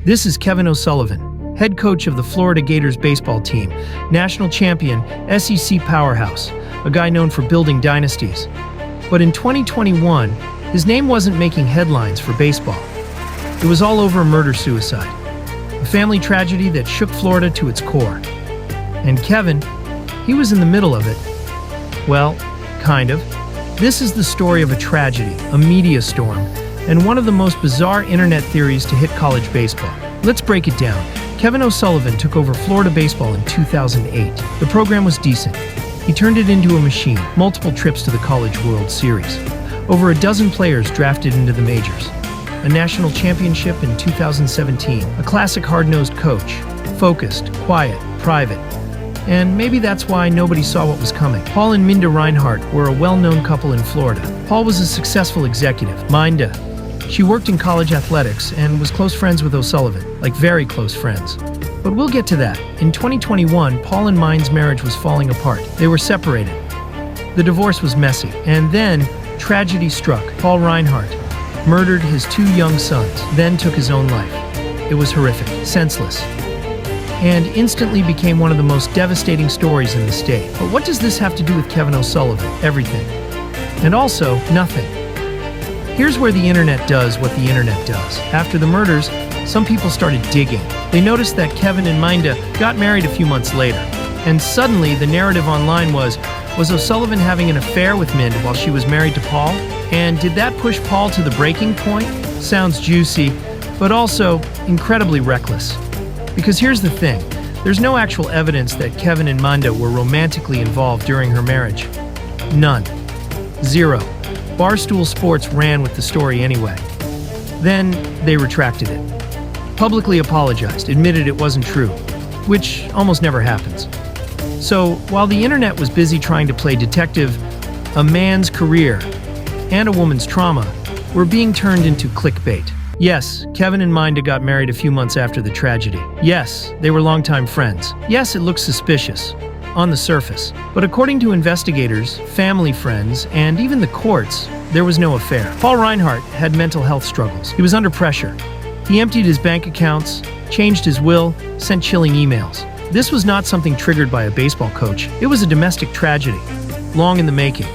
This is Kevin O'Sullivan, head coach of the Florida Gators baseball team, national champion, SEC powerhouse, a guy known for building dynasties. But in 2021, his name wasn't making headlines for baseball. It was all over a murder-suicide, a family tragedy that shook Florida to its core. And Kevin, he was in the middle of it. Well, kind of. This is the story of a tragedy, a media storm, and one of the most bizarre internet theories to hit college baseball. Let's break it down. Kevin O'Sullivan took over Florida baseball in 2008. The program was decent. He turned it into a machine, multiple trips to the College World Series, over a dozen players drafted into the majors, a national championship in 2017, a classic hard-nosed coach, focused, quiet, private. And maybe that's why nobody saw what was coming. Paul and Minda Reinhardt were a well-known couple in Florida. Paul was a successful executive. Minda, she worked in college athletics and was close friends with O'Sullivan, like very close friends. But we'll get to that. In 2021, Paul and Minda's marriage was falling apart. They were separated. The divorce was messy. And then, tragedy struck. Paul Reinhardt murdered his two young sons, then took his own life. It was horrific, senseless, and instantly became one of the most devastating stories in the state. But what does this have to do with Kevin O'Sullivan? Everything. And also, nothing. Here's where the internet does what the internet does. After the murders, some people started digging. They noticed that Kevin and Minda got married a few months later. And suddenly, the narrative online was O'Sullivan having an affair with Minda while she was married to Paul? And did that push Paul to the breaking point? Sounds juicy, but also incredibly reckless. Because here's the thing, there's no actual evidence that Kevin and Minda were romantically involved during her marriage. None. Zero. Barstool Sports ran with the story anyway. Then they retracted it. Publicly apologized, admitted it wasn't true, which almost never happens. So while the internet was busy trying to play detective, a man's career and a woman's trauma were being turned into clickbait. Yes, Kevin and Minda got married a few months after the tragedy. Yes, they were longtime friends. Yes, it looks suspicious on the surface. But according to investigators, family friends, and even the courts, there was no affair. Paul Reinhardt had mental health struggles. He was under pressure. He emptied his bank accounts, changed his will, sent chilling emails. This was not something triggered by a baseball coach. It was a domestic tragedy, long in the making.